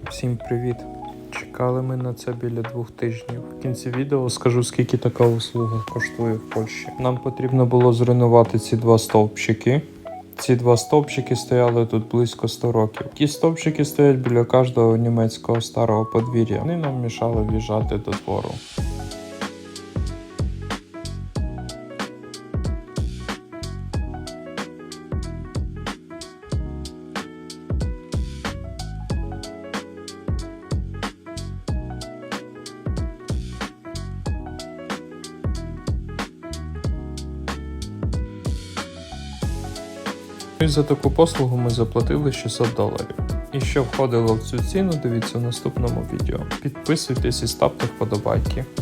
Всім привіт! Чекали ми на це біля 2 тижнів. В кінці відео скажу, скільки така услуга коштує в Польщі. Нам потрібно було зруйнувати ці 2 стовпчики. Ці 2 стовпчики стояли тут близько 100 років. Ті стовпчики стоять біля кожного німецького старого подвір'я. Вони нам мішали в'їжджати до двору. І за таку послугу ми заплатили $600. І що входило в цю ціну, дивіться в наступному відео. Підписуйтесь і ставте вподобайки.